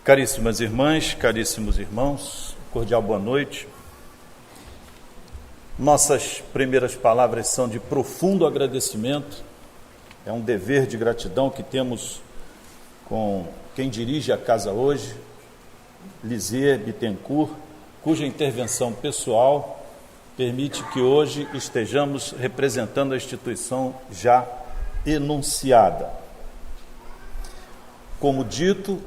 Caríssimas irmãs, caríssimos irmãos, cordial boa noite. Nossas primeiras palavras são de profundo agradecimento. É um dever de gratidão que temos com quem dirige a casa hoje, Lisier Bittencourt, cuja intervenção pessoal permite que hoje estejamos representando a instituição já enunciada. Como dito,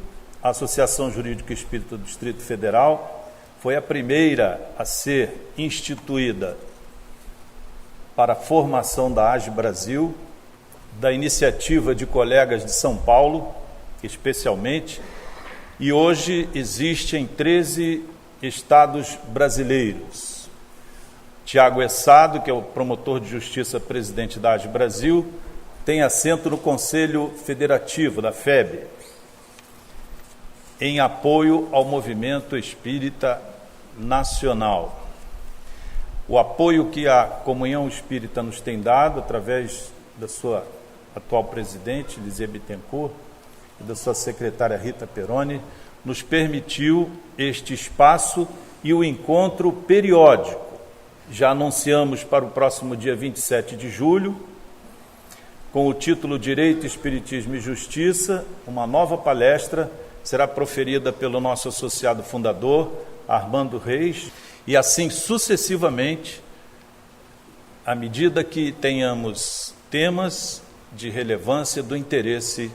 a Associação Jurídica Espírita do Distrito Federal foi a primeira a ser instituída para a formação da AGE Brasil, da iniciativa de colegas de São Paulo, especialmente, e hoje existe em 13 estados brasileiros. Tiago Essado, que é o promotor de justiça presidente da AGE Brasil, tem assento no Conselho Federativo da FEB, em apoio ao movimento espírita nacional. O apoio que a Comunhão Espírita nos tem dado, através da sua atual presidente, Lisier Bittencourt, e da sua secretária Rita Peroni, nos permitiu este espaço e o encontro periódico. Já anunciamos para o próximo dia 27 de julho, com o título Direito, Espiritismo e Justiça, uma nova palestra será proferida pelo nosso associado fundador, Armando Reis, e assim sucessivamente, à medida que tenhamos temas de relevância do interesse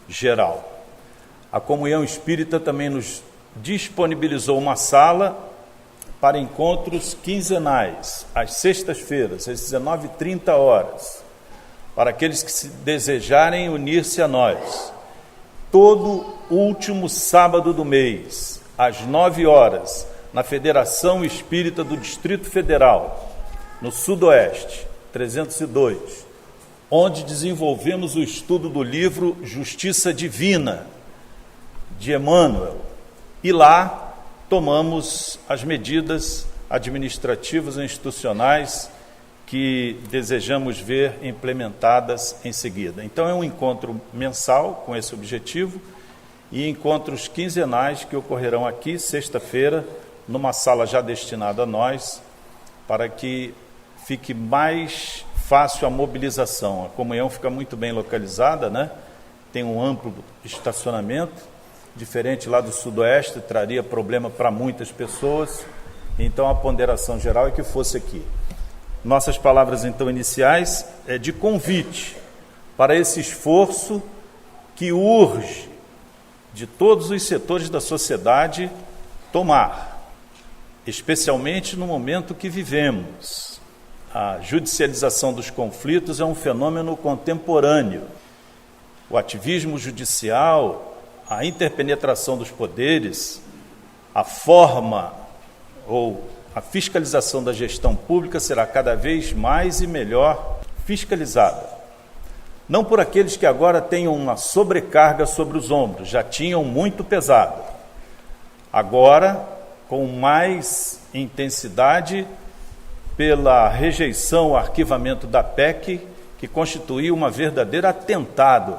geral. A Comunhão Espírita também nos disponibilizou uma sala para encontros quinzenais, às sextas-feiras, às 19h30, para aqueles que se desejarem unir-se a nós. Todo último sábado do mês, às 9h, na Federação Espírita do Distrito Federal, no Sudoeste, 302, onde desenvolvemos o estudo do livro Justiça Divina, de Emmanuel, e lá tomamos as medidas administrativas e institucionais que desejamos ver implementadas em seguida. Então é um encontro mensal com esse objetivo e encontros quinzenais que ocorrerão aqui, sexta-feira, numa sala já destinada a nós, para que fique mais fácil a mobilização. A comunhão fica muito bem localizada, né? Tem um amplo estacionamento, diferente lá do Sudoeste, traria problema para muitas pessoas, então a ponderação geral é que fosse aqui. Nossas palavras, então, iniciais é de convite para esse esforço que urge de todos os setores da sociedade tomar, especialmente no momento que vivemos. A judicialização dos conflitos é um fenômeno contemporâneo. O ativismo judicial, a interpenetração dos poderes, a forma ou a fiscalização da gestão pública será cada vez mais e melhor fiscalizada. Não por aqueles que agora tenham uma sobrecarga sobre os ombros, já tinham muito pesado. Agora, com mais intensidade, pela rejeição ao arquivamento da PEC, que constituiu um verdadeiro atentado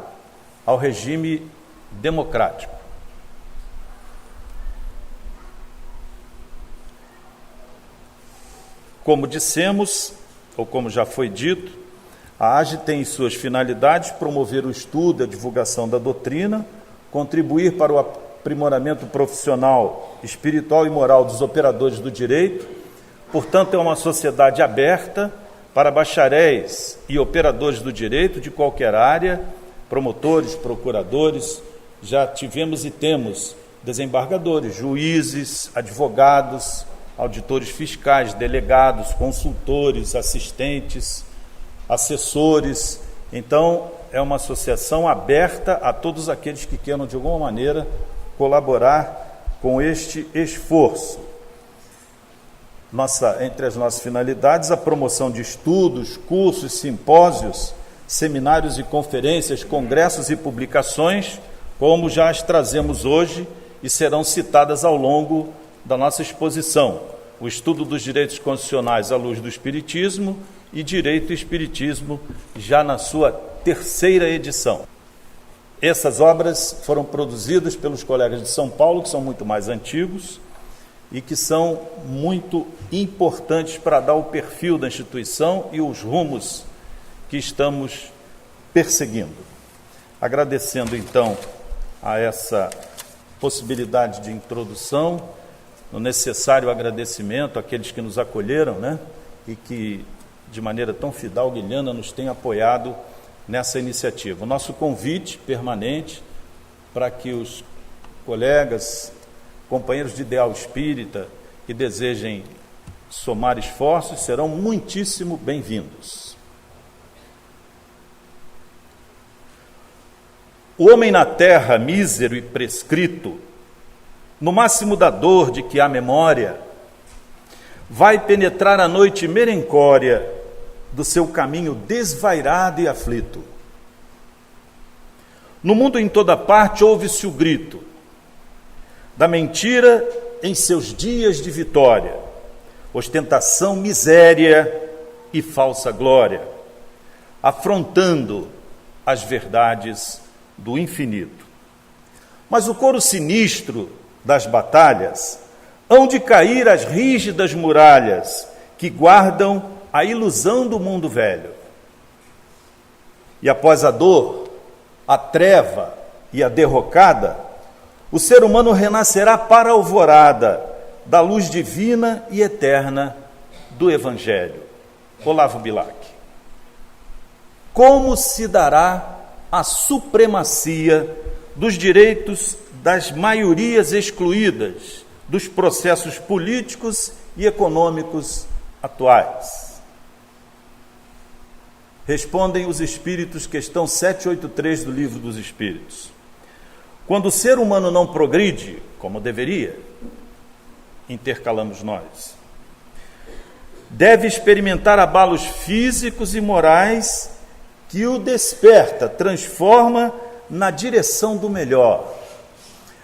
ao regime democrático. Como dissemos, ou como já foi dito, a AGE tem em suas finalidades promover o estudo e a divulgação da doutrina, contribuir para o aprimoramento profissional, espiritual e moral dos operadores do direito. Portanto, é uma sociedade aberta para bacharéis e operadores do direito de qualquer área, promotores, procuradores. Já tivemos e temos desembargadores, juízes, advogados, auditores fiscais, delegados, consultores, assistentes, assessores. Então, é uma associação aberta a todos aqueles que queiram, de alguma maneira, colaborar com este esforço. Entre as nossas finalidades, a promoção de estudos, cursos, simpósios, seminários e conferências, congressos e publicações, como já as trazemos hoje e serão citadas ao longo da nossa exposição: o estudo dos direitos constitucionais à luz do Espiritismo e Direito e Espiritismo, já na sua terceira edição. Essas obras foram produzidas pelos colegas de São Paulo, que são muito mais antigos e que são muito importantes para dar o perfil da instituição e os rumos que estamos perseguindo. Agradecendo, então, a essa possibilidade de introdução, no necessário agradecimento àqueles que nos acolheram, e que, de maneira tão fidalguilhana, nos têm apoiado nessa iniciativa. O nosso convite permanente para que os colegas, companheiros de ideal espírita que desejem somar esforços serão muitíssimo bem-vindos. O homem na terra, mísero e prescrito, no máximo da dor de que há memória, vai penetrar a noite merencória do seu caminho desvairado e aflito. No mundo em toda parte ouve-se o grito da mentira em seus dias de vitória, ostentação, miséria e falsa glória, afrontando as verdades do infinito. Mas o coro sinistro das batalhas hão de cair as rígidas muralhas que guardam a ilusão do mundo velho. E após a dor, a treva e a derrocada, o ser humano renascerá para a alvorada da luz divina e eterna do Evangelho. Olavo Bilac. Como se dará a supremacia dos direitos das maiorias excluídas dos processos políticos e econômicos atuais? Respondem os Espíritos, questão 783 do Livro dos Espíritos. Quando o ser humano não progride, como deveria, intercalamos nós, deve experimentar abalos físicos e morais que o desperta, transforma na direção do melhor.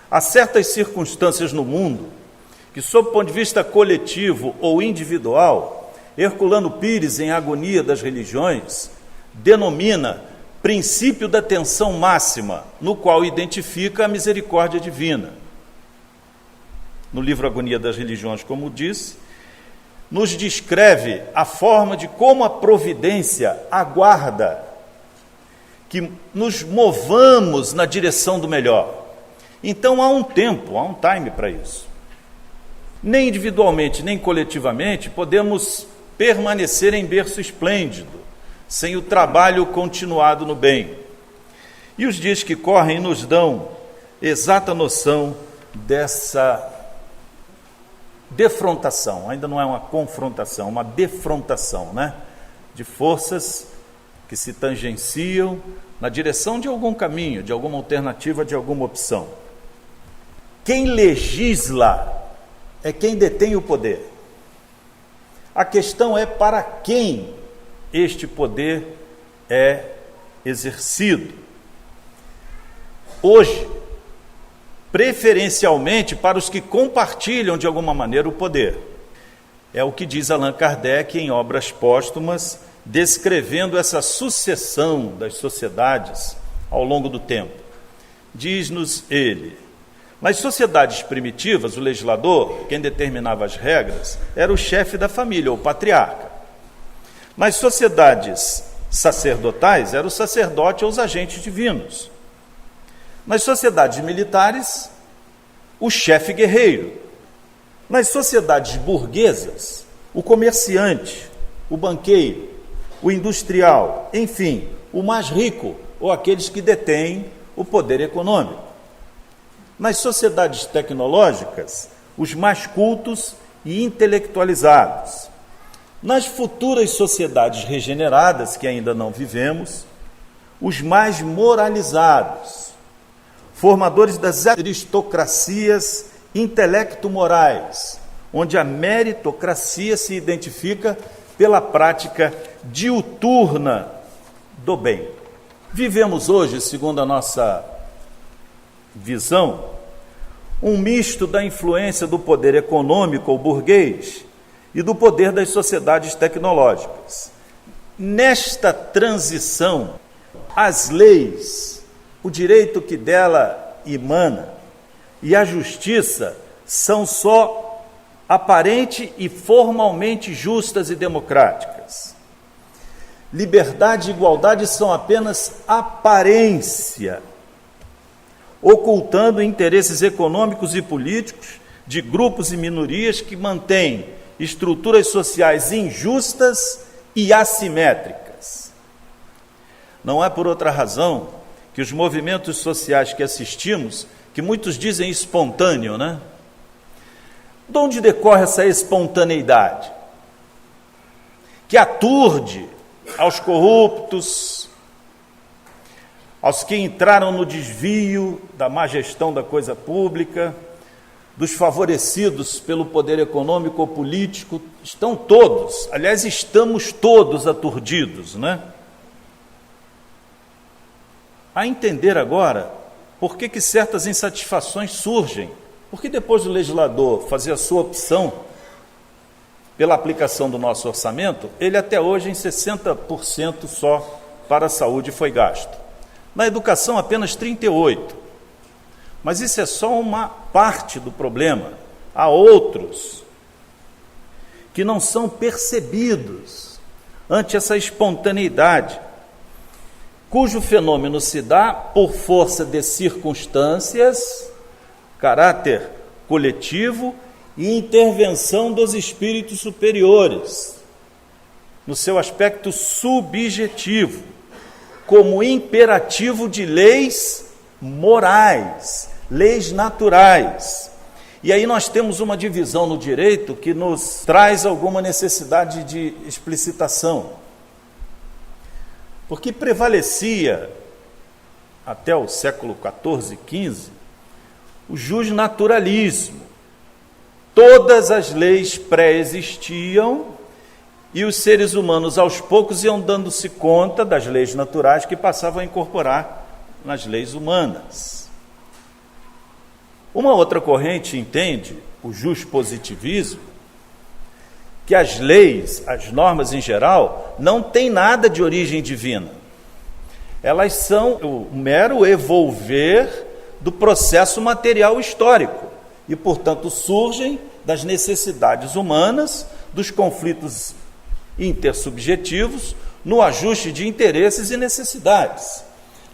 Há certas circunstâncias no mundo que, sob o ponto de vista coletivo ou individual, Herculano Pires, em Agonia das Religiões, denomina princípio da tensão máxima, no qual identifica a misericórdia divina. No livro Agonia das Religiões, como disse, nos descreve a forma de como a providência aguarda que nos movamos na direção do melhor. Então há um tempo, há um time para isso. Nem individualmente, nem coletivamente, podemos permanecer em berço esplêndido, sem o trabalho continuado no bem. E os dias que correm nos dão exata noção dessa defrontação. Ainda não é uma confrontação, uma defrontação, de forças que se tangenciam na direção de algum caminho, de alguma alternativa, de alguma opção. Quem legisla é quem detém o poder. A questão é para quem este poder é exercido. Hoje, preferencialmente para os que compartilham de alguma maneira o poder. É o que diz Allan Kardec em Obras Póstumas, descrevendo essa sucessão das sociedades ao longo do tempo. Diz-nos ele: nas sociedades primitivas, o legislador, quem determinava as regras, era o chefe da família, o patriarca. Nas sociedades sacerdotais, era o sacerdote ou os agentes divinos. Nas sociedades militares, o chefe guerreiro. Nas sociedades burguesas, o comerciante, o banqueiro, o industrial, enfim, o mais rico ou aqueles que detêm o poder econômico. Nas sociedades tecnológicas, os mais cultos e intelectualizados. Nas futuras sociedades regeneradas, que ainda não vivemos, os mais moralizados, formadores das aristocracias intelecto-morais, onde a meritocracia se identifica pela prática diuturna do bem. Vivemos hoje, segundo a nossa visão, um misto da influência do poder econômico ou burguês e do poder das sociedades tecnológicas. Nesta transição, as leis, o direito que dela emana e a justiça são só aparente e formalmente justas e democráticas. Liberdade e igualdade são apenas aparência, ocultando interesses econômicos e políticos de grupos e minorias que mantêm estruturas sociais injustas e assimétricas. Não é por outra razão que os movimentos sociais que assistimos, que muitos dizem espontâneo, né? De onde decorre essa espontaneidade? Que aturde aos corruptos, aos que entraram no desvio da má gestão da coisa pública, dos favorecidos pelo poder econômico ou político, estão todos, aliás, estamos todos aturdidos, né? A entender agora por que certas insatisfações surgem, porque depois do legislador fazer a sua opção pela aplicação do nosso orçamento, ele até hoje em 60% só para a saúde foi gasto. Na educação apenas 38%. Mas isso é só uma parte do problema. Há outros que não são percebidos ante essa espontaneidade, cujo fenômeno se dá por força de circunstâncias, caráter coletivo e intervenção dos espíritos superiores, no seu aspecto subjetivo, como imperativo de leis morais, leis naturais. E aí nós temos uma divisão no direito que nos traz alguma necessidade de explicitação. Porque prevalecia, até o século XIV, XV, o justnaturalismo. Todas as leis pré-existiam e os seres humanos, aos poucos, iam dando-se conta das leis naturais que passavam a incorporar nas leis humanas. Uma outra corrente entende, o juspositivismo, que as leis, as normas em geral, não têm nada de origem divina. Elas são o mero evolver do processo material histórico e, portanto, surgem das necessidades humanas, dos conflitos intersubjetivos, no ajuste de interesses e necessidades.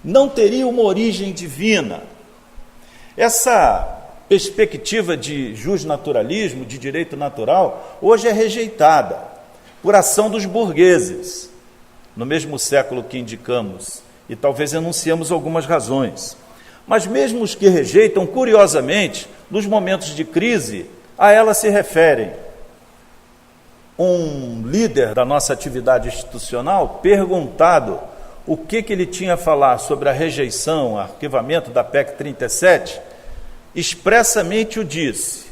Não teria uma origem divina. Essa perspectiva de justnaturalismo, de direito natural, hoje é rejeitada por ação dos burgueses, no mesmo século que indicamos, e talvez enunciemos algumas razões. Mas mesmo os que rejeitam, curiosamente, nos momentos de crise, a ela se referem. Um líder da nossa atividade institucional, perguntado o que ele tinha a falar sobre a rejeição, arquivamento da PEC 37, expressamente o disse: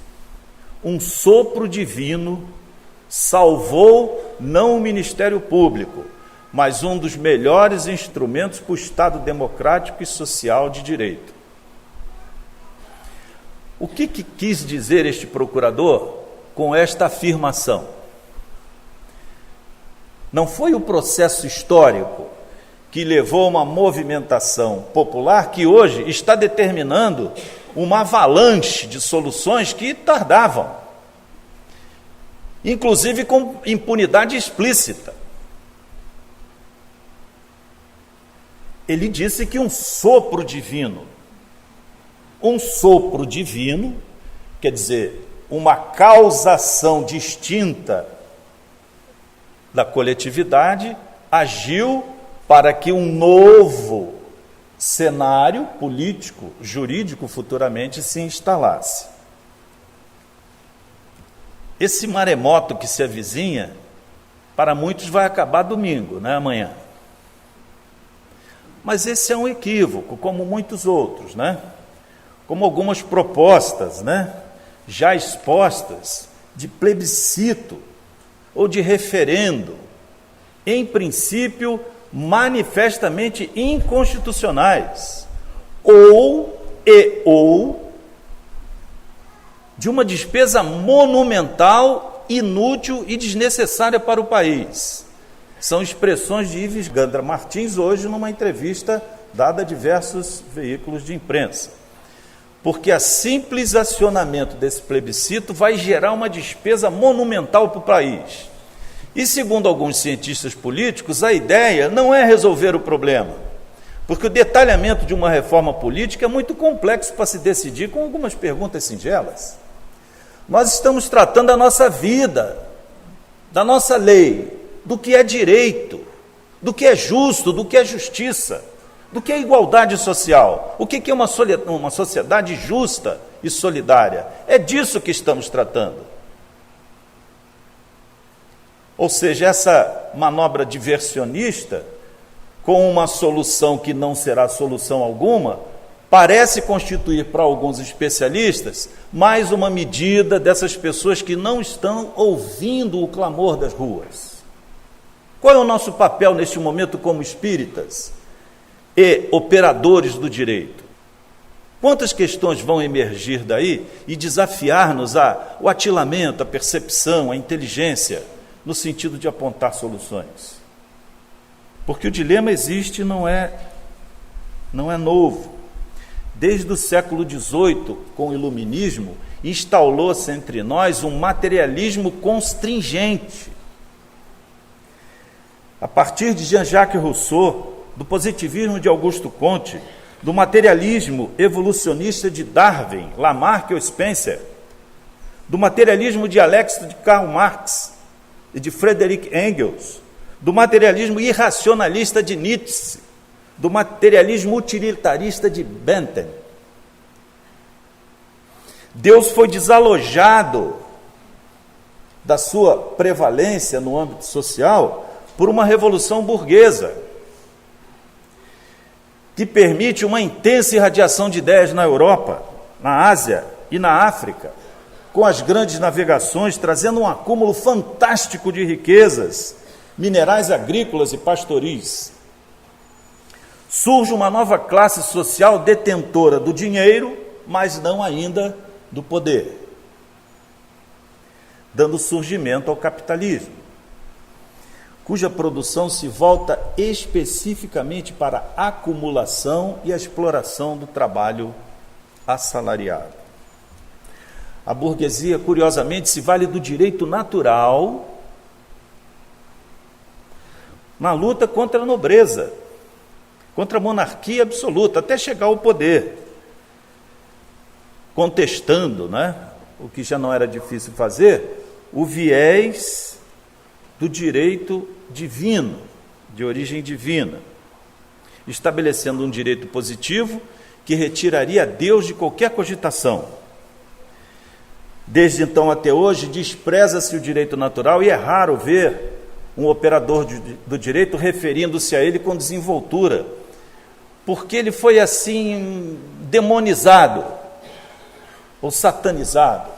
um sopro divino salvou não o Ministério Público, mas um dos melhores instrumentos para o Estado democrático e social de direito. O que quis dizer este procurador com esta afirmação? Não foi o processo histórico que levou a uma movimentação popular que hoje está determinando uma avalanche de soluções que tardavam, inclusive com impunidade explícita. Ele disse que um sopro divino, quer dizer, uma causação distinta da coletividade, agiu para que um novo cenário político, jurídico, futuramente se instalasse. Esse maremoto que se avizinha, para muitos vai acabar domingo, né, amanhã. Mas esse é um equívoco, como muitos outros, né? Como algumas propostas, né, já expostas, de plebiscito ou de referendo, em princípio manifestamente inconstitucionais, ou de uma despesa monumental, inútil e desnecessária para o país. São expressões de Ives Gandra Martins hoje numa entrevista dada a diversos veículos de imprensa. Porque a simples acionamento desse plebiscito vai gerar uma despesa monumental para o país. E, segundo alguns cientistas políticos, a ideia não é resolver o problema, porque o detalhamento de uma reforma política é muito complexo para se decidir com algumas perguntas singelas. Nós estamos tratando da nossa vida, da nossa lei, do que é direito, do que é justo, do que é justiça, do que é igualdade social, o que é uma sociedade justa e solidária. É disso que estamos tratando. Ou seja, essa manobra diversionista, com uma solução que não será solução alguma, parece constituir para alguns especialistas mais uma medida dessas pessoas que não estão ouvindo o clamor das ruas. Qual é o nosso papel neste momento como espíritas e operadores do direito? Quantas questões vão emergir daí e desafiar-nos ao atilamento, a percepção, a inteligência, no sentido de apontar soluções? Porque o dilema existe, não é novo. Desde o século XVIII, com o iluminismo, instalou-se entre nós um materialismo constringente. A partir de Jean-Jacques Rousseau, do positivismo de Augusto Comte, do materialismo evolucionista de Darwin, Lamarck ou Spencer, do materialismo dialético de Karl Marx e de Friedrich Engels, do materialismo irracionalista de Nietzsche, do materialismo utilitarista de Bentham. Deus foi desalojado da sua prevalência no âmbito social por uma revolução burguesa, que permite uma intensa irradiação de ideias na Europa, na Ásia e na África, com as grandes navegações, trazendo um acúmulo fantástico de riquezas, minerais agrícolas e pastoris. Surge uma nova classe social detentora do dinheiro, mas não ainda do poder, dando surgimento ao capitalismo, cuja produção se volta especificamente para a acumulação e a exploração do trabalho assalariado. A burguesia, curiosamente, se vale do direito natural na luta contra a nobreza, contra a monarquia absoluta, até chegar ao poder, contestando, o que já não era difícil fazer, o viés do direito divino, de origem divina, estabelecendo um direito positivo que retiraria Deus de qualquer cogitação. Desde então até hoje, despreza-se o direito natural e é raro ver um operador do direito referindo-se a ele com desenvoltura, porque ele foi assim demonizado ou satanizado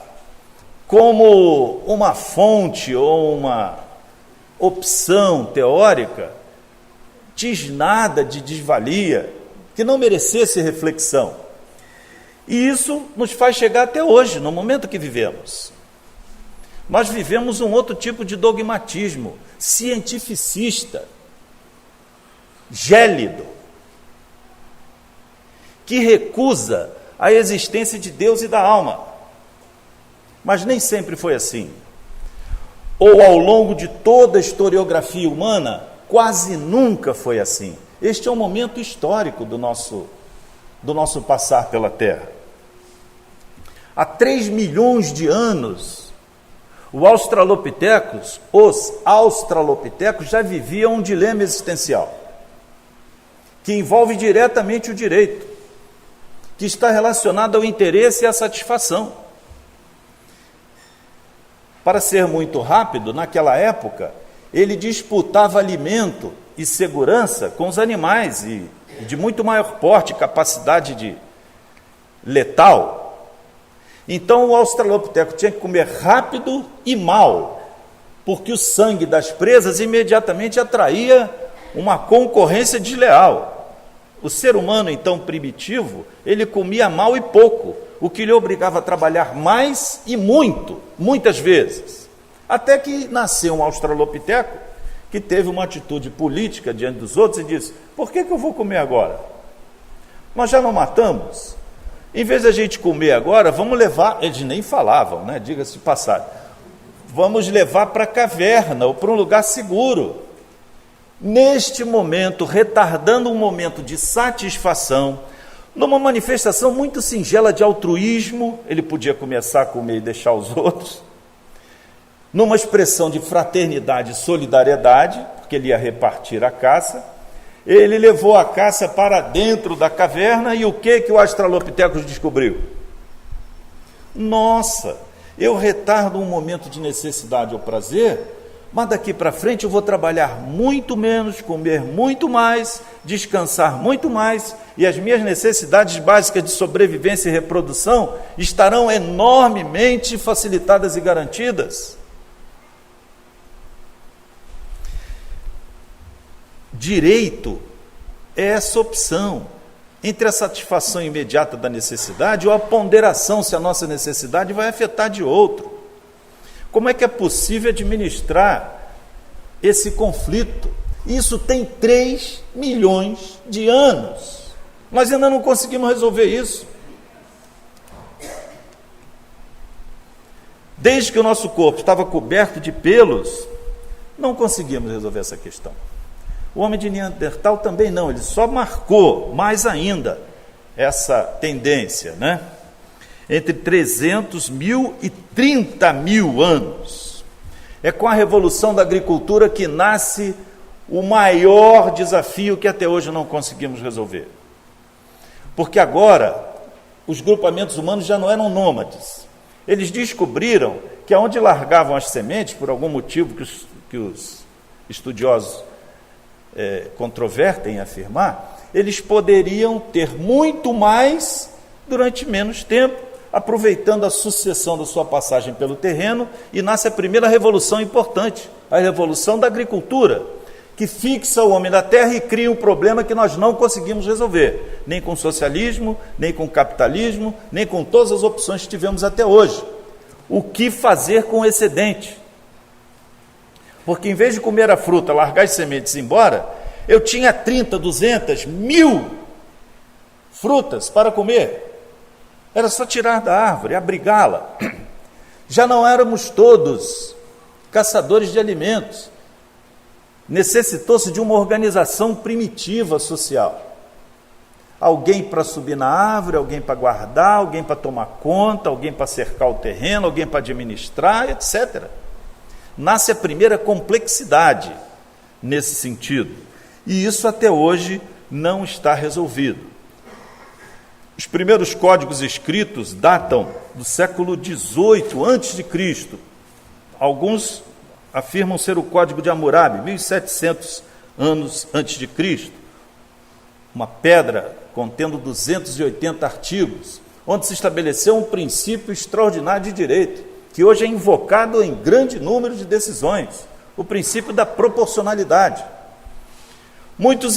como uma fonte ou uma opção teórica tisnada de desvalia, que não merecesse reflexão. E isso nos faz chegar até hoje, no momento que vivemos. Nós vivemos um outro tipo de dogmatismo, cientificista, gélido, que recusa a existência de Deus e da alma. Mas nem sempre foi assim. Ou ao longo de toda a historiografia humana, quase nunca foi assim. Este é um momento histórico do nosso passar pela Terra. Há 3 milhões de anos, os australopitecos já viviam um dilema existencial, que envolve diretamente o direito, que está relacionado ao interesse e à satisfação. Para ser muito rápido, naquela época, ele disputava alimento e segurança com os animais, e de muito maior porte, capacidade de letal. Então o australopiteco tinha que comer rápido e mal, porque o sangue das presas imediatamente atraía uma concorrência desleal. O ser humano, então, primitivo, ele comia mal e pouco, o que lhe obrigava a trabalhar mais e muito, muitas vezes. Até que nasceu um australopiteco que teve uma atitude política diante dos outros e disse: por que eu vou comer agora? Nós já não matamos? Em vez de a gente comer agora, vamos levar, eles nem falavam, né? Diga-se de passagem, vamos levar para a caverna ou para um lugar seguro. Neste momento, retardando um momento de satisfação, numa manifestação muito singela de altruísmo, ele podia começar a comer e deixar os outros, numa expressão de fraternidade e solidariedade, porque ele ia repartir a caça, ele levou a caça para dentro da caverna, e o que o Australopithecus descobriu? Nossa, eu retardo um momento de necessidade ou prazer, mas daqui para frente eu vou trabalhar muito menos, comer muito mais, descansar muito mais, e as minhas necessidades básicas de sobrevivência e reprodução estarão enormemente facilitadas e garantidas. Direito é essa opção entre a satisfação imediata da necessidade ou a ponderação se a nossa necessidade vai afetar de outro. Como é que é possível administrar esse conflito? Isso tem 3 milhões de anos. Nós ainda não conseguimos resolver isso. Desde que o nosso corpo estava coberto de pelos, não conseguimos resolver essa questão. O homem de Neandertal também não, ele só marcou mais ainda essa tendência, né? Entre 300 mil e 30 mil anos. É com a revolução da agricultura que nasce o maior desafio que até hoje não conseguimos resolver. Porque agora, os grupamentos humanos já não eram nômades. Eles descobriram que aonde largavam as sementes, por algum motivo que os estudiosos controvertem em afirmar, eles poderiam ter muito mais durante menos tempo, aproveitando a sucessão da sua passagem pelo terreno, e nasce a primeira revolução importante, a revolução da agricultura, que fixa o homem na terra e cria um problema que nós não conseguimos resolver, nem com o socialismo, nem com o capitalismo, nem com todas as opções que tivemos até hoje. O que fazer com o excedente? Porque em vez de comer a fruta, largar as sementes e ir embora, eu tinha 30, 200, 1000 frutas para comer. Era só tirar da árvore, abrigá-la. Já não éramos todos caçadores de alimentos. Necessitou-se de uma organização primitiva social. Alguém para subir na árvore, alguém para guardar, alguém para tomar conta, alguém para cercar o terreno, alguém para administrar, etc. Nasce a primeira complexidade nesse sentido. E isso até hoje não está resolvido. Os primeiros códigos escritos datam do século XVIII a.C. Alguns afirmam ser o Código de Hammurabi, 1700 anos antes de Cristo. Uma pedra contendo 280 artigos, onde se estabeleceu um princípio extraordinário de direito, que hoje é invocado em grande número de decisões, o princípio da proporcionalidade. Muitos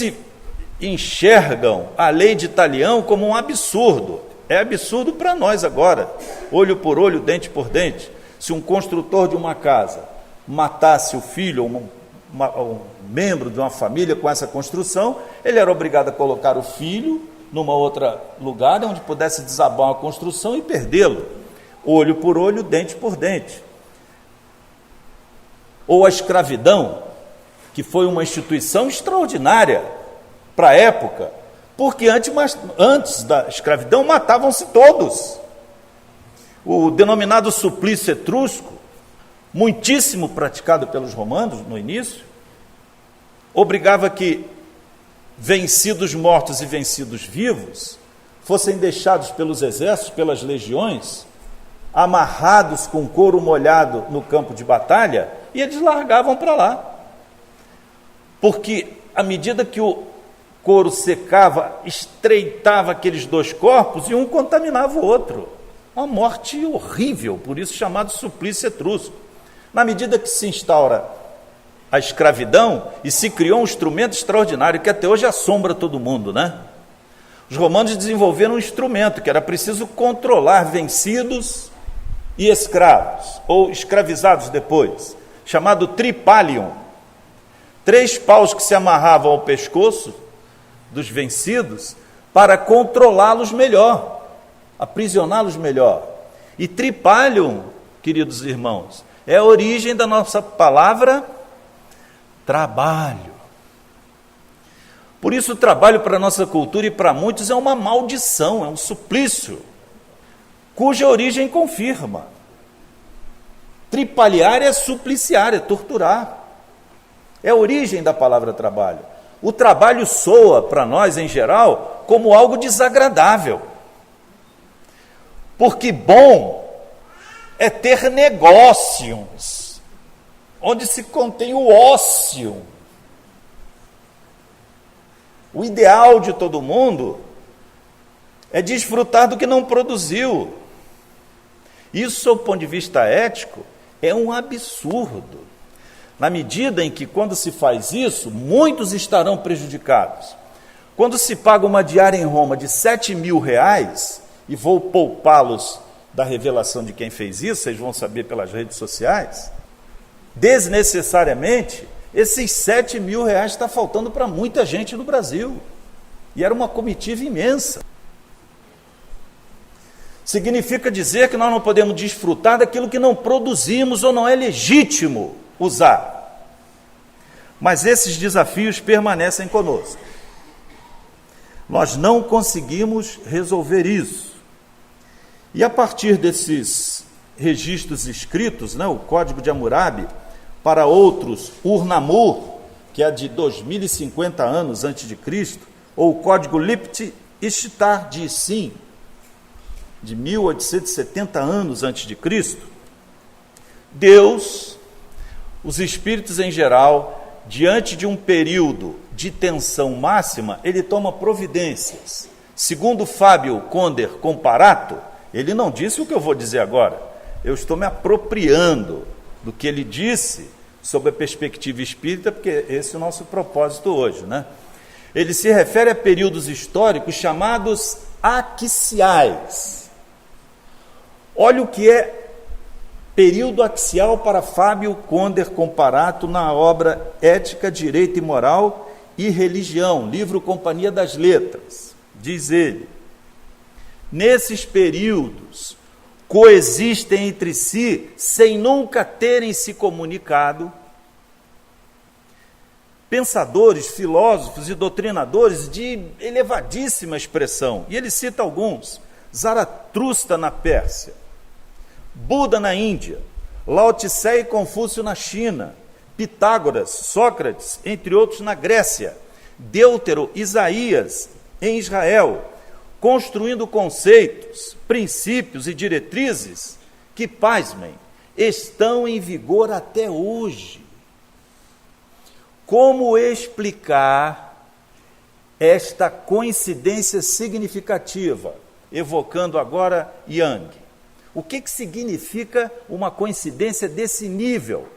enxergam a lei de Talião como um absurdo. É absurdo para nós agora, olho por olho, dente por dente. Se um construtor de uma casa matasse o filho ou um membro de uma família com essa construção, ele era obrigado a colocar o filho numa outra lugar onde pudesse desabar uma construção e perdê-lo. Olho por olho, dente por dente. Ou a escravidão, que foi uma instituição extraordinária para a época, porque antes da escravidão matavam-se todos. O denominado suplício etrusco, muitíssimo praticado pelos romanos no início, obrigava que vencidos mortos e vencidos vivos fossem deixados pelos exércitos, pelas legiões, amarrados com couro molhado no campo de batalha, e eles largavam para lá. Porque à medida que o couro secava, estreitava aqueles dois corpos e um contaminava o outro. Uma morte horrível, por isso chamado suplício etrusco. Na medida que se instaura a escravidão e se criou um instrumento extraordinário que até hoje assombra todo mundo, né? Os romanos desenvolveram um instrumento que era preciso controlar vencidos e escravos, ou escravizados depois, chamado tripalium. 3 paus que se amarravam ao pescoço dos vencidos para controlá-los melhor, aprisioná-los melhor. E tripalium, queridos irmãos, é a origem da nossa palavra trabalho. Por isso o trabalho para a nossa cultura e para muitos é uma maldição, é um suplício, cuja origem confirma. Tripaliar é supliciar, é torturar. É a origem da palavra trabalho. O trabalho soa para nós, em geral, como algo desagradável. Porque bom é ter negócios, onde se contém o ócio. O ideal de todo mundo é desfrutar do que não produziu. Isso, sob o ponto de vista ético, é um absurdo. Na medida em que, quando se faz isso, muitos estarão prejudicados. Quando se paga uma diária em Roma de R$7.000, e vou poupá-los da revelação de quem fez isso, vocês vão saber pelas redes sociais, desnecessariamente, esses R$7.000 está faltando para muita gente no Brasil. E era uma comitiva imensa. Significa dizer que nós não podemos desfrutar daquilo que não produzimos ou não é legítimo usar. Mas esses desafios permanecem conosco. Nós não conseguimos resolver isso. E a partir desses registros escritos, o Código de Hammurabi, para outros, Ur-Namur, que é de 2050 anos antes de Cristo, ou o Código Lipit-Ishtar de Issim, de 1870 anos antes de Cristo, Deus, os espíritos em geral, diante de um período de tensão máxima, ele toma providências. Segundo Fábio Conder Comparato, ele não disse o que eu vou dizer agora, eu estou me apropriando do que ele disse sob a perspectiva espírita, porque esse é o nosso propósito hoje, Ele se refere a períodos históricos chamados axiais. Olha o que é período axial para Fábio Conder Comparato na obra Ética, Direito e Moral e Religião, livro Companhia das Letras. Diz ele: nesses períodos coexistem entre si, sem nunca terem se comunicado, pensadores, filósofos e doutrinadores de elevadíssima expressão. E ele cita alguns: Zaratustra na Pérsia, Buda na Índia, Lao Tse e Confúcio na China, Pitágoras, Sócrates, entre outros, na Grécia, Deutero, Isaías em Israel, construindo conceitos, princípios e diretrizes que, pasmem, estão em vigor até hoje. Como explicar esta coincidência significativa? Evocando agora Yang. O que significa uma coincidência desse nível?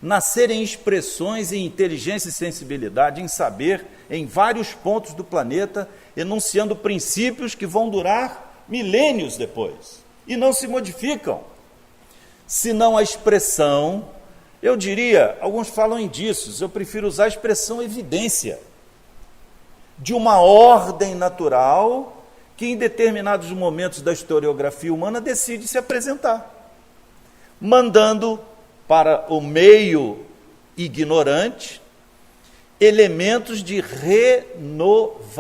Nascerem expressões em inteligência e sensibilidade, em saber, em vários pontos do planeta, enunciando princípios que vão durar milênios depois, e não se modificam. Senão a expressão, eu diria, alguns falam indícios, eu prefiro usar a expressão evidência, de uma ordem natural que em determinados momentos da historiografia humana decide se apresentar, mandando para o meio ignorante elementos de renovação.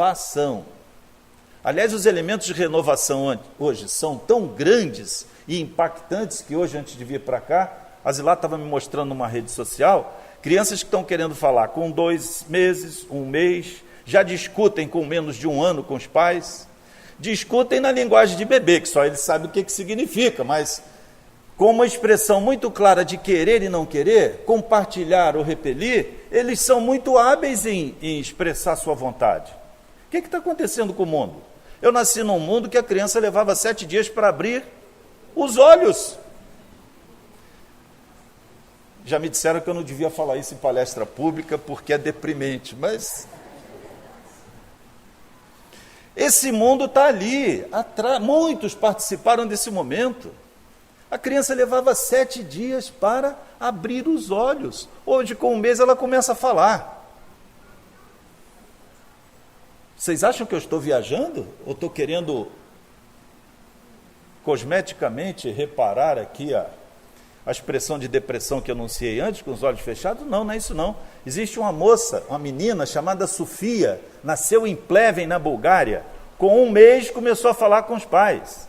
Aliás, os elementos de renovação hoje são tão grandes e impactantes que hoje, antes de vir para cá, a Zilá estava me mostrando numa rede social, crianças que estão querendo falar com 2 meses, 1 mês, já discutem com menos de 1 ano com os pais, discutem na linguagem de bebê, que só ele sabe o que significa, mas com uma expressão muito clara de querer e não querer, compartilhar ou repelir, eles são muito hábeis em expressar sua vontade. O que está acontecendo com o mundo? Eu nasci num mundo que a criança levava 7 dias para abrir os olhos. Já me disseram que eu não devia falar isso em palestra pública porque é deprimente, mas esse mundo está ali, atrás. Muitos participaram desse momento. A criança levava 7 dias para abrir os olhos. Hoje, com 1 mês, ela começa a falar. Vocês acham que eu estou viajando? Ou estou querendo cosmeticamente reparar aqui a expressão de depressão que eu anunciei antes, com os olhos fechados? Não, não é isso não. Existe uma moça, uma menina chamada Sofia, nasceu em Pleven, na Bulgária. Com 1 mês começou a falar com os pais.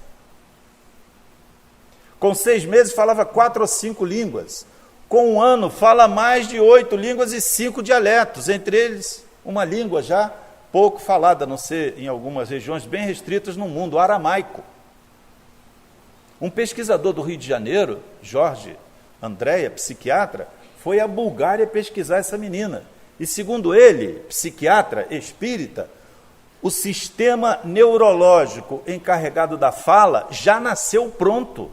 Com 6 meses falava 4 ou 5 línguas. Com 1 ano fala mais de 8 línguas e 5 dialetos, entre eles uma língua já pouco falada, a não ser em algumas regiões bem restritas no mundo, o aramaico. Um pesquisador do Rio de Janeiro, Jorge Andréa, psiquiatra, foi à Bulgária pesquisar essa menina. E segundo ele, psiquiatra, espírita, o sistema neurológico encarregado da fala já nasceu pronto.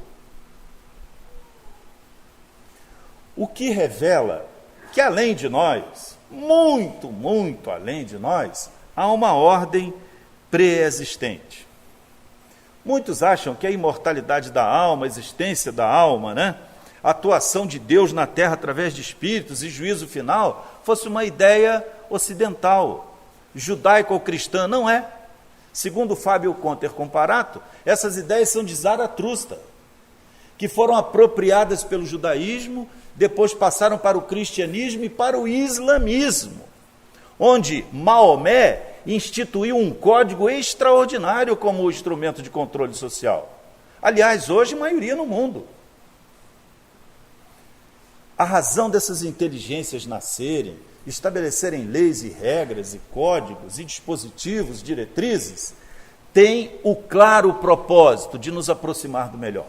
O que revela que além de nós, muito, muito além de nós, há uma ordem pré-existente. Muitos acham que a imortalidade da alma, a existência da alma, a atuação de Deus na terra através de espíritos e juízo final, fosse uma ideia ocidental, judaico-cristã. Não é. Segundo Fábio Conter Comparato, essas ideias são de Zaratustra, que foram apropriadas pelo judaísmo, depois passaram para o cristianismo e para o islamismo, onde Maomé instituiu um código extraordinário como instrumento de controle social. Aliás, hoje, maioria no mundo. A razão dessas inteligências nascerem, estabelecerem leis e regras e códigos e dispositivos, diretrizes, tem o claro propósito de nos aproximar do melhor,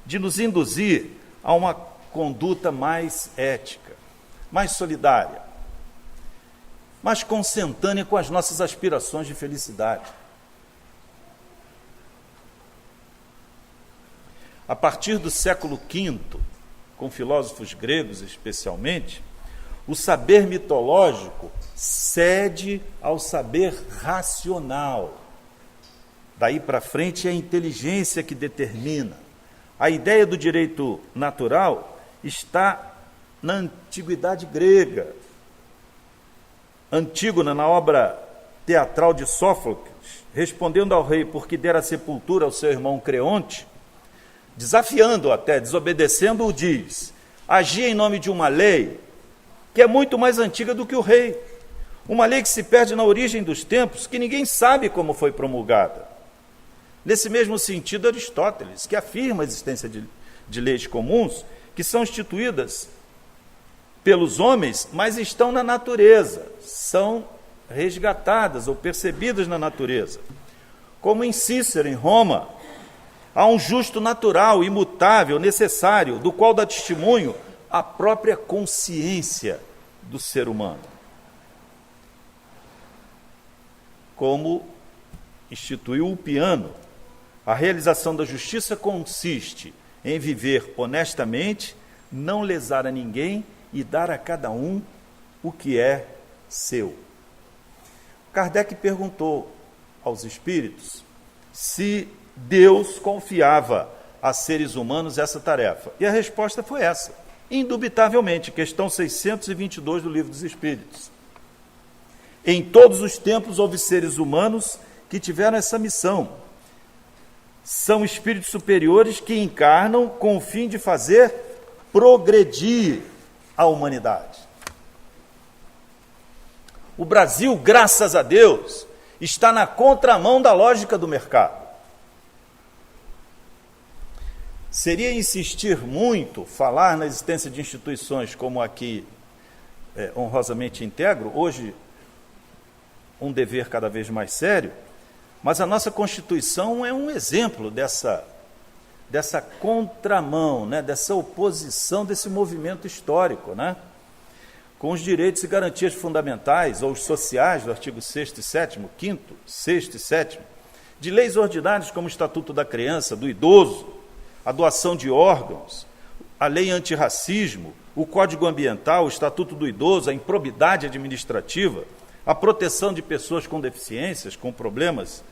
de nos induzir a uma conduta mais ética, mais solidária, mais consentânea com as nossas aspirações de felicidade. A partir do século V, com filósofos gregos especialmente, o saber mitológico cede ao saber racional. Daí para frente é a inteligência que determina. A ideia do direito natural está na antiguidade grega. Antígona, na obra teatral de Sófocles, respondendo ao rei por que dera sepultura ao seu irmão Creonte, desafiando-o até, desobedecendo-o, diz: agia em nome de uma lei que é muito mais antiga do que o rei, uma lei que se perde na origem dos tempos, que ninguém sabe como foi promulgada. Nesse mesmo sentido, Aristóteles, que afirma a existência de leis comuns, que são instituídas pelos homens, mas estão na natureza, são resgatadas ou percebidas na natureza. Como em Cícero, em Roma, há um justo natural, imutável, necessário, do qual dá testemunho a própria consciência do ser humano. Como instituiu o Piano, a realização da justiça consiste em viver honestamente, não lesar a ninguém e dar a cada um o que é seu. Kardec perguntou aos espíritos se Deus confiava a seres humanos essa tarefa. E a resposta foi essa, indubitavelmente, questão 622 do Livro dos Espíritos. Em todos os tempos houve seres humanos que tiveram essa missão. São espíritos superiores que encarnam com o fim de fazer progredir a humanidade. O Brasil, graças a Deus, está na contramão da lógica do mercado. Seria insistir muito, falar na existência de instituições como aqui honrosamente integro, hoje um dever cada vez mais sério, mas a nossa Constituição é um exemplo dessa contramão, dessa oposição, desse movimento histórico, com os direitos e garantias fundamentais, ou os sociais, do artigo 6º e 7º, 5º, 6º e 7º, de leis ordinárias como o Estatuto da Criança, do Idoso, a doação de órgãos, a lei antirracismo, o Código Ambiental, o Estatuto do Idoso, a improbidade administrativa, a proteção de pessoas com deficiências, com problemas,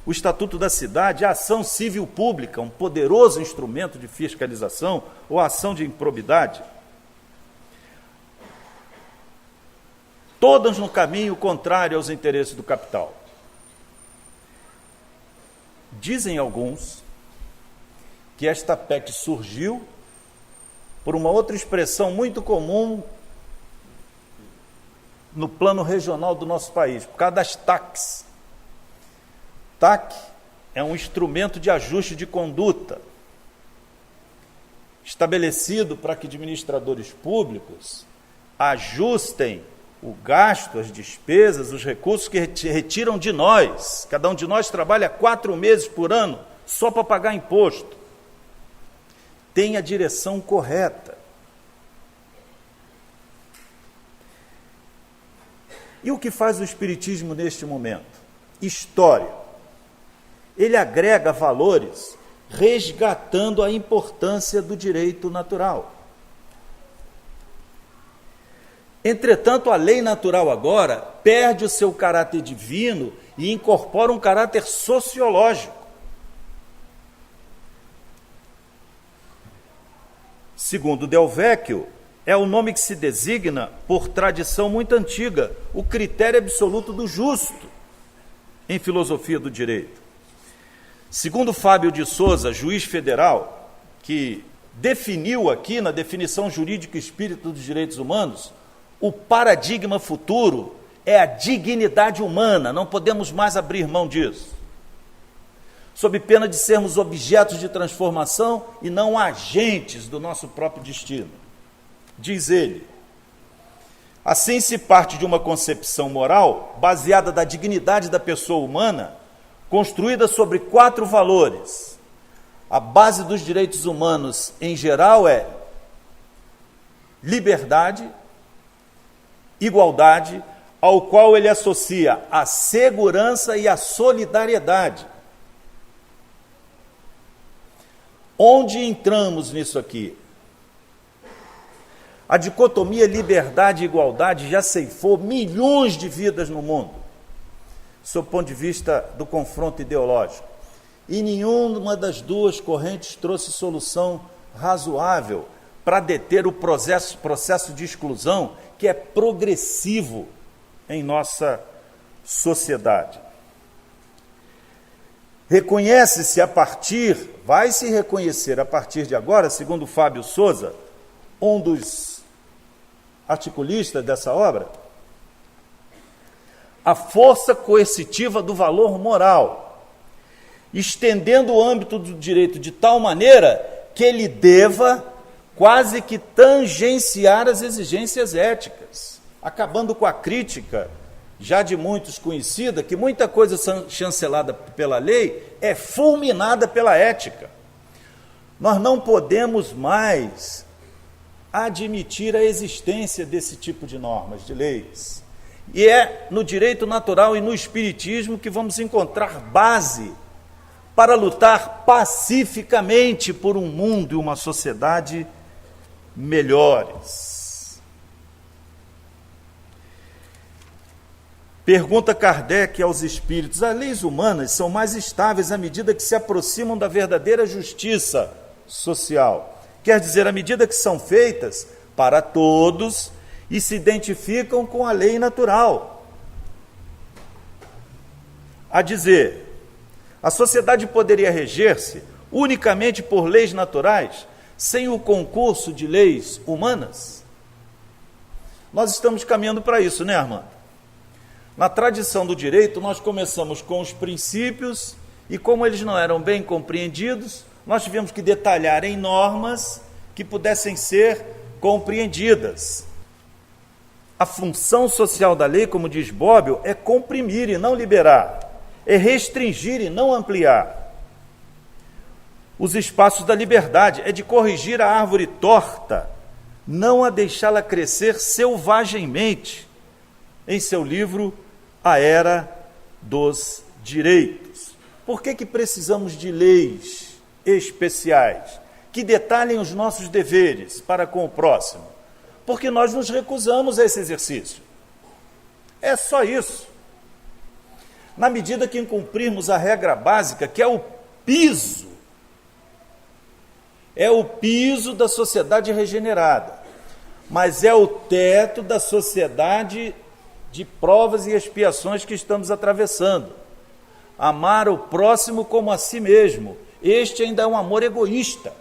o Estatuto da Cidade, a ação civil pública, um poderoso instrumento de fiscalização, ou a ação de improbidade. todas no caminho contrário aos interesses do capital. Dizem alguns que esta PEC surgiu por uma outra expressão muito comum no plano regional do nosso país, por causa das TACs. TAC é um instrumento de ajuste de conduta, estabelecido para que administradores públicos ajustem o gasto, as despesas, os recursos que retiram de nós. Cada um de nós trabalha 4 meses por ano só para pagar imposto. Tem a direção correta. E o que faz o Espiritismo neste momento? História. Ele agrega valores resgatando a importância do direito natural. Entretanto, a lei natural agora perde o seu caráter divino e incorpora um caráter sociológico. Segundo Del Vecchio, é o nome que se designa, por tradição muito antiga, o critério absoluto do justo em filosofia do direito. Segundo Fábio de Souza, juiz federal, que definiu aqui na definição jurídica espírita dos direitos humanos, o paradigma futuro é a dignidade humana, não podemos mais abrir mão disso. Sob pena de sermos objetos de transformação e não agentes do nosso próprio destino. Diz ele, assim se parte de uma concepção moral baseada na dignidade da pessoa humana, construída sobre 4 valores. A base dos direitos humanos, em geral, é liberdade, igualdade, ao qual ele associa a segurança e a solidariedade. Onde entramos nisso aqui? A dicotomia liberdade e igualdade já ceifou milhões de vidas no mundo, sob o ponto de vista do confronto ideológico. E nenhuma das duas correntes trouxe solução razoável para deter o processo de exclusão que é progressivo em nossa sociedade. Vai se reconhecer a partir de agora, segundo Fábio Souza, um dos articulistas dessa obra, a força coercitiva do valor moral, estendendo o âmbito do direito de tal maneira que ele deva quase que tangenciar as exigências éticas, acabando com a crítica, já de muitos conhecida, que muita coisa chancelada pela lei é fulminada pela ética. Nós não podemos mais admitir a existência desse tipo de normas, de leis. E é no direito natural e no espiritismo que vamos encontrar base para lutar pacificamente por um mundo e uma sociedade melhores. Pergunta Kardec aos espíritos: as leis humanas são mais estáveis à medida que se aproximam da verdadeira justiça social. Quer dizer, à medida que são feitas para todos e se identificam com a lei natural. A dizer, a sociedade poderia reger-se unicamente por leis naturais, sem o concurso de leis humanas? Nós estamos caminhando para isso, né, Armando? Na tradição do direito, nós começamos com os princípios e, como eles não eram bem compreendidos, nós tivemos que detalhar em normas que pudessem ser compreendidas. A função social da lei, como diz Bobbio, é comprimir e não liberar, é restringir e não ampliar os espaços da liberdade, é de corrigir a árvore torta, não a deixá-la crescer selvagemmente, em seu livro A Era dos Direitos. Por que precisamos de leis especiais que detalhem os nossos deveres para com o próximo? Porque nós nos recusamos a esse exercício. É só isso. Na medida que incumprirmos a regra básica, que é o piso da sociedade regenerada, mas é o teto da sociedade de provas e expiações que estamos atravessando. Amar o próximo como a si mesmo. Este ainda é um amor egoísta,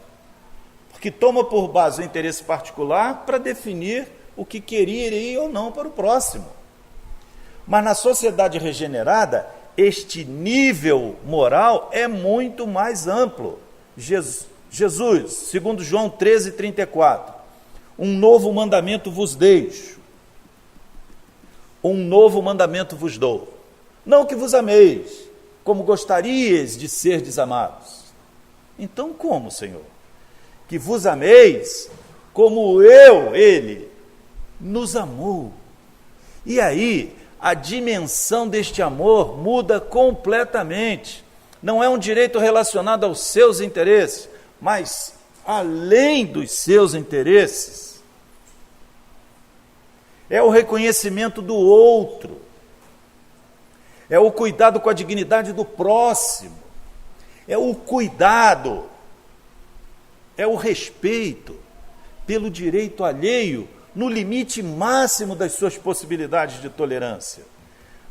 porque toma por base o interesse particular para definir o que queria ou não para o próximo. Mas na sociedade regenerada, este nível moral é muito mais amplo. Jesus, segundo João 13:34, um novo mandamento vos deixo, um novo mandamento vos dou, não que vos ameis, como gostarias de serdes amados. Então como, Senhor? Que vos ameis como Ele, nos amou. E aí, a dimensão deste amor muda completamente. Não é um direito relacionado aos seus interesses, mas além dos seus interesses. É o reconhecimento do outro. É o cuidado com a dignidade do próximo. É o cuidado. É o respeito pelo direito alheio no limite máximo das suas possibilidades de tolerância.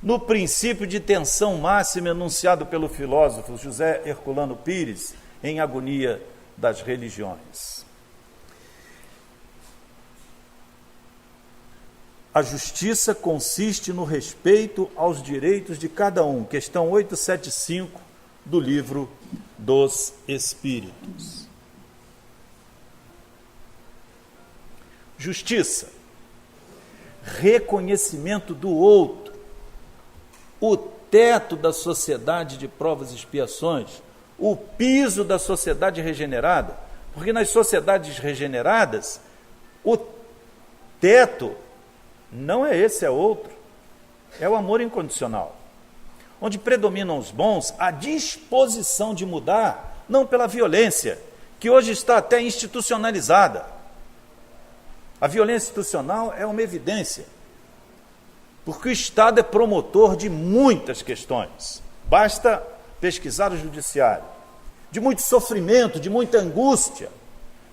No princípio de tensão máxima enunciado pelo filósofo José Herculano Pires em Agonia das Religiões. A justiça consiste no respeito aos direitos de cada um. Questão 875 do Livro dos Espíritos. Justiça, reconhecimento do outro, o teto da sociedade de provas e expiações, o piso da sociedade regenerada, porque nas sociedades regeneradas, o teto não é esse, é outro, é o amor incondicional, onde predominam os bons, a disposição de mudar, não pela violência, que hoje está até institucionalizada. A violência institucional é uma evidência, porque o Estado é promotor de muitas questões. Basta pesquisar o judiciário, de muito sofrimento, de muita angústia,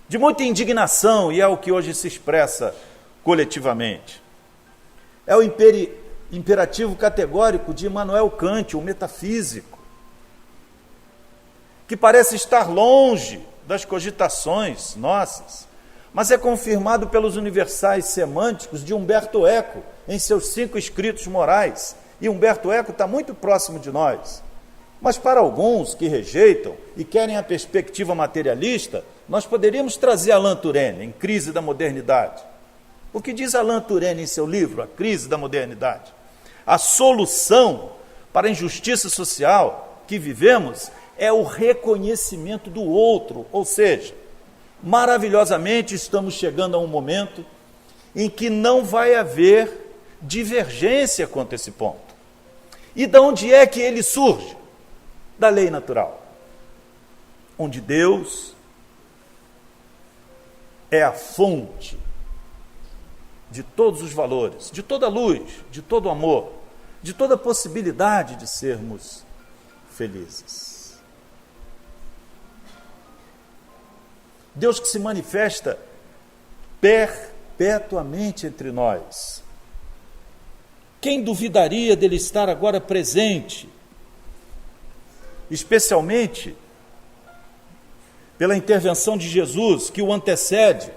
de muita indignação, e é o que hoje se expressa coletivamente. É o imperativo categórico de Immanuel Kant, o metafísico, que parece estar longe das cogitações nossas, mas é confirmado pelos universais semânticos de Humberto Eco, em seus 5 escritos morais. E Humberto Eco está muito próximo de nós. Mas para alguns que rejeitam e querem a perspectiva materialista, nós poderíamos trazer Alain Touraine, em Crise da Modernidade. O que diz Alain Touraine em seu livro, A Crise da Modernidade? A solução para a injustiça social que vivemos é o reconhecimento do outro, ou seja, maravilhosamente estamos chegando a um momento em que não vai haver divergência quanto a esse ponto. E de onde é que ele surge? Da lei natural, onde Deus é a fonte de todos os valores, de toda a luz, de todo o amor, de toda a possibilidade de sermos felizes. Deus que se manifesta perpetuamente entre nós. Quem duvidaria dele estar agora presente? Especialmente pela intervenção de Jesus, que o antecede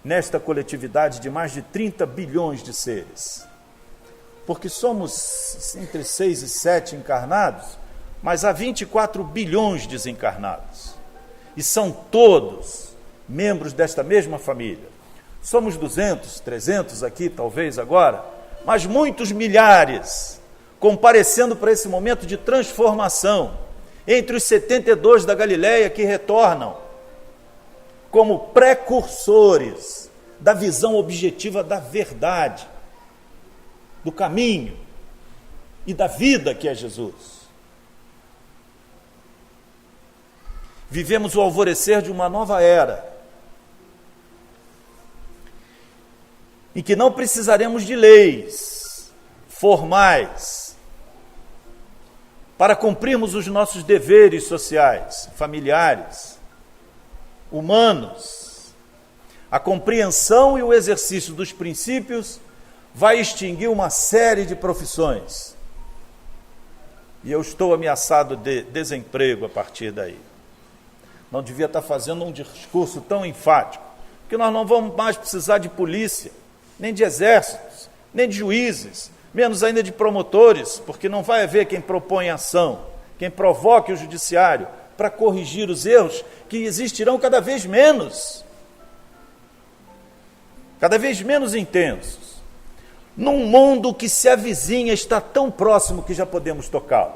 nesta coletividade de mais de 30 bilhões de seres. Porque somos entre 6 e 7 encarnados, mas há 24 bilhões desencarnados. E são todos membros desta mesma família. Somos 200, 300 aqui, talvez agora, mas muitos milhares comparecendo para esse momento de transformação entre os 72 da Galileia que retornam como precursores da visão objetiva da verdade, do caminho e da vida que é Jesus. Vivemos o alvorecer de uma nova era, em que não precisaremos de leis formais para cumprirmos os nossos deveres sociais, familiares, humanos. A compreensão e o exercício dos princípios vai extinguir uma série de profissões. E eu estou ameaçado de desemprego a partir daí. Não devia estar fazendo um discurso tão enfático, porque nós não vamos mais precisar de polícia, nem de exércitos, nem de juízes, menos ainda de promotores, porque não vai haver quem propõe ação, quem provoque o judiciário para corrigir os erros que existirão cada vez menos intensos. Num mundo que se avizinha, está tão próximo que já podemos tocá-lo.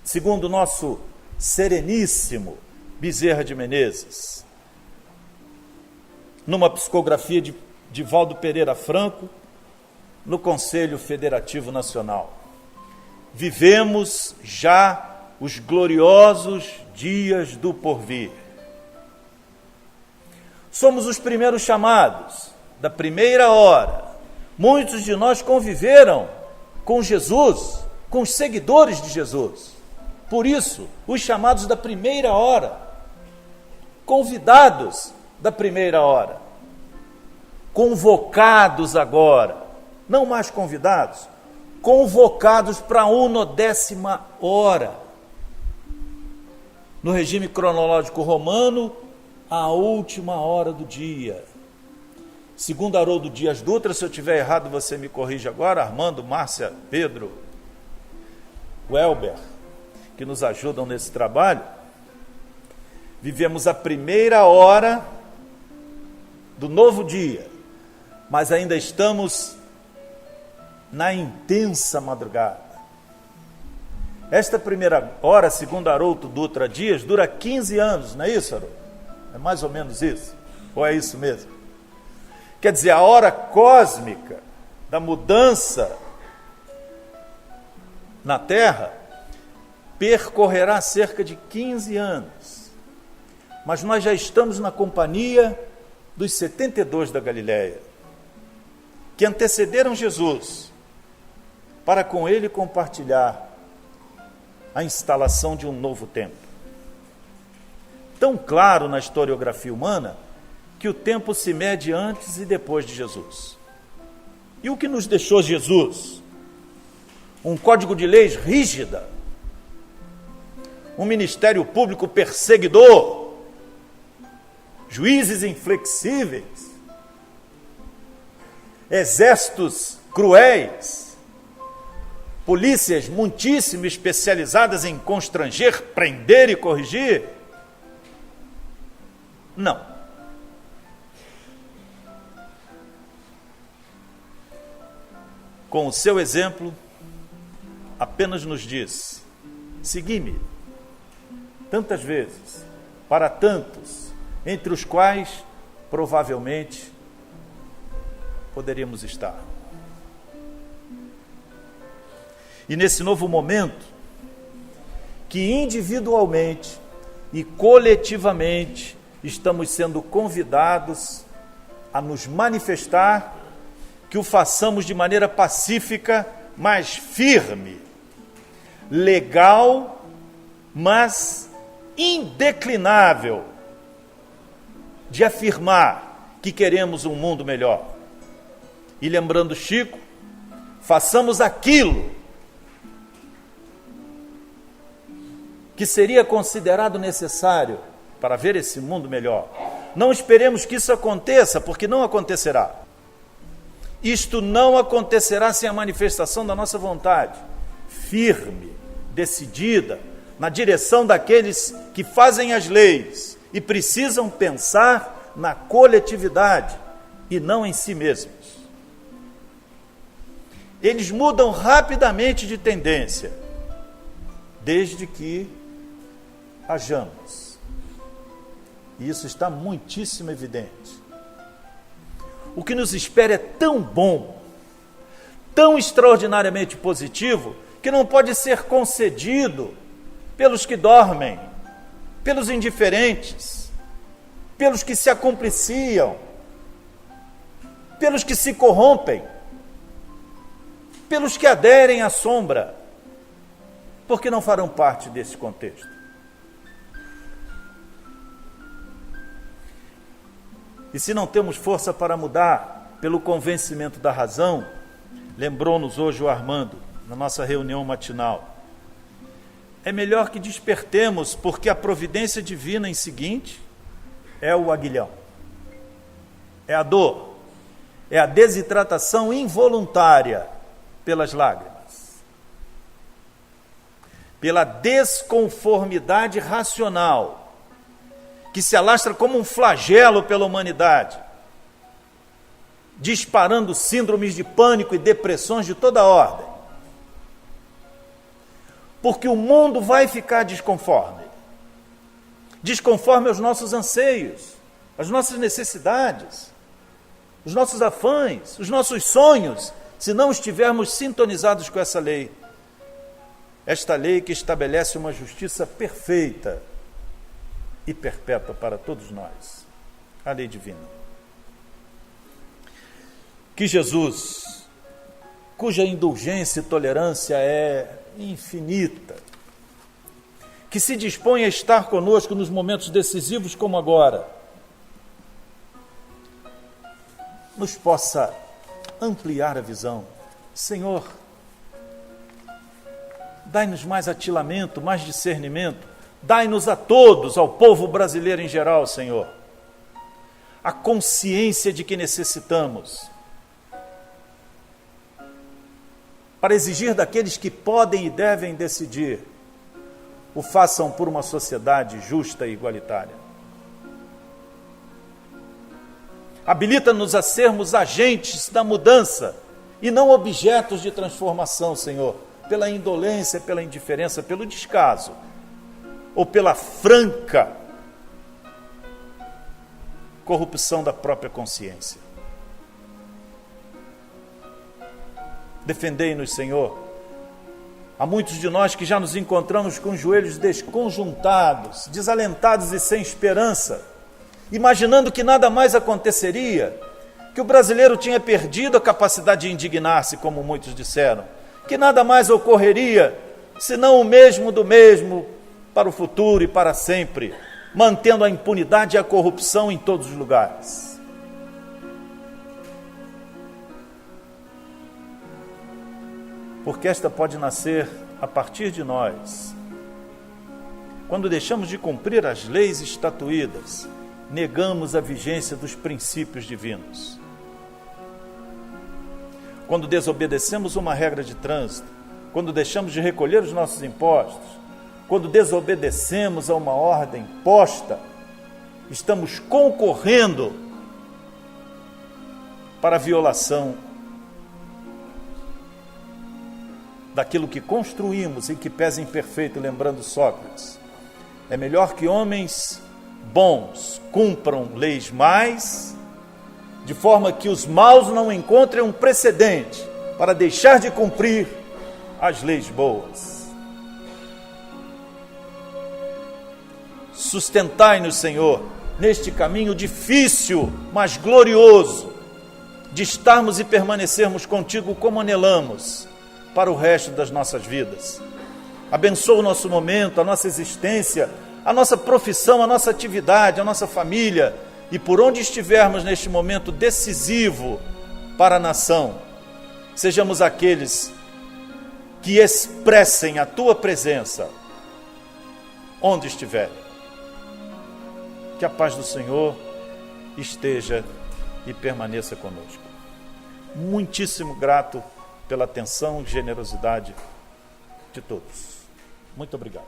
Segundo o nosso sereníssimo Bezerra de Menezes, numa psicografia de Valdo Pereira Franco, no Conselho Federativo Nacional: vivemos já os gloriosos dias do porvir. Somos os primeiros chamados, da primeira hora. Muitos de nós conviveram com Jesus, com os seguidores de Jesus. Por isso, os chamados da primeira hora, convidados da primeira hora, convocados agora, não mais convidados, convocados para a 1ª hora. No regime cronológico romano, a última hora do dia. Segundo Haroldo Dias Dutra, se eu estiver errado você me corrige agora, Armando, Márcia, Pedro, Welber, que nos ajudam nesse trabalho, vivemos a primeira hora do novo dia, mas ainda estamos na intensa madrugada. Esta primeira hora, segundo Haroldo Dutra Dias, dura 15 anos, não é isso, Haroldo? É mais ou menos isso? Ou é isso mesmo? Quer dizer, a hora cósmica da mudança na Terra percorrerá cerca de 15 anos. Mas nós já estamos na companhia dos 72 da Galileia, que antecederam Jesus, para com ele compartilhar a instalação de um novo templo. Tão claro na historiografia humana que o tempo se mede antes e depois de Jesus. E o que nos deixou Jesus? Um código de leis rígida, um ministério público perseguidor, juízes inflexíveis, exércitos cruéis, polícias muitíssimo especializadas em constranger, prender e corrigir? Não. Com o seu exemplo, apenas nos diz: segui-me. Tantas vezes, para tantos, entre os quais provavelmente poderíamos estar. E nesse novo momento, que individualmente e coletivamente estamos sendo convidados a nos manifestar, que o façamos de maneira pacífica, mas firme, legal, mas indeclinável, de afirmar que queremos um mundo melhor. E lembrando Chico, façamos aquilo que seria considerado necessário para ver esse mundo melhor. Não esperemos que isso aconteça, porque não acontecerá. Isto não acontecerá sem a manifestação da nossa vontade, firme, decidida, na direção daqueles que fazem as leis e precisam pensar na coletividade e não em si mesmos. Eles mudam rapidamente de tendência, desde que hajamos. E isso está muitíssimo evidente. O que nos espera é tão bom, tão extraordinariamente positivo, que não pode ser concedido pelos que dormem, pelos indiferentes, pelos que se acompliciam, pelos que se corrompem, pelos que aderem à sombra, porque não farão parte desse contexto. E se não temos força para mudar, pelo convencimento da razão, lembrou-nos hoje o Armando, na nossa reunião matinal. É melhor que despertemos, porque a providência divina em seguinte é o aguilhão, é a dor, é a desidratação involuntária pelas lágrimas, pela desconformidade racional, que se alastra como um flagelo pela humanidade, disparando síndromes de pânico e depressões de toda ordem. Porque o mundo vai ficar desconforme aos nossos anseios, às nossas necessidades, os nossos afãs, os nossos sonhos, se não estivermos sintonizados com essa lei. Esta lei que estabelece uma justiça perfeita e perpétua para todos nós, a lei divina. Que Jesus, cuja indulgência e tolerância é infinita, que se dispõe a estar conosco nos momentos decisivos como agora, nos possa ampliar a visão. Senhor, dai-nos mais atilamento, mais discernimento, dai-nos a todos, ao povo brasileiro em geral, Senhor, a consciência de que necessitamos, para exigir daqueles que podem e devem decidir, o façam por uma sociedade justa e igualitária. Habilita-nos a sermos agentes da mudança e não objetos de transformação, Senhor, pela indolência, pela indiferença, pelo descaso ou pela franca corrupção da própria consciência. Defendei-nos, Senhor. Há muitos de nós que já nos encontramos com os joelhos desconjuntados, desalentados e sem esperança, imaginando que nada mais aconteceria, que o brasileiro tinha perdido a capacidade de indignar-se, como muitos disseram, que nada mais ocorreria, senão o mesmo do mesmo, para o futuro e para sempre, mantendo a impunidade e a corrupção em todos os lugares. Porque esta pode nascer a partir de nós. Quando deixamos de cumprir as leis estatuídas, negamos a vigência dos princípios divinos. Quando desobedecemos uma regra de trânsito, quando deixamos de recolher os nossos impostos, quando desobedecemos a uma ordem posta, estamos concorrendo para a violação daquilo que construímos e que pesa imperfeito, lembrando Sócrates. É melhor que homens bons cumpram leis mais, de forma que os maus não encontrem um precedente para deixar de cumprir as leis boas. Sustentai-nos, Senhor, neste caminho difícil, mas glorioso, de estarmos e permanecermos contigo como anelamos, para o resto das nossas vidas. Abençoa o nosso momento, a nossa existência, a nossa profissão, a nossa atividade, a nossa família, e por onde estivermos neste momento decisivo para a nação, sejamos aqueles que expressem a tua presença onde estiverem. Que a paz do Senhor esteja e permaneça conosco. Muitíssimo grato pela atenção e generosidade de todos. Muito obrigado.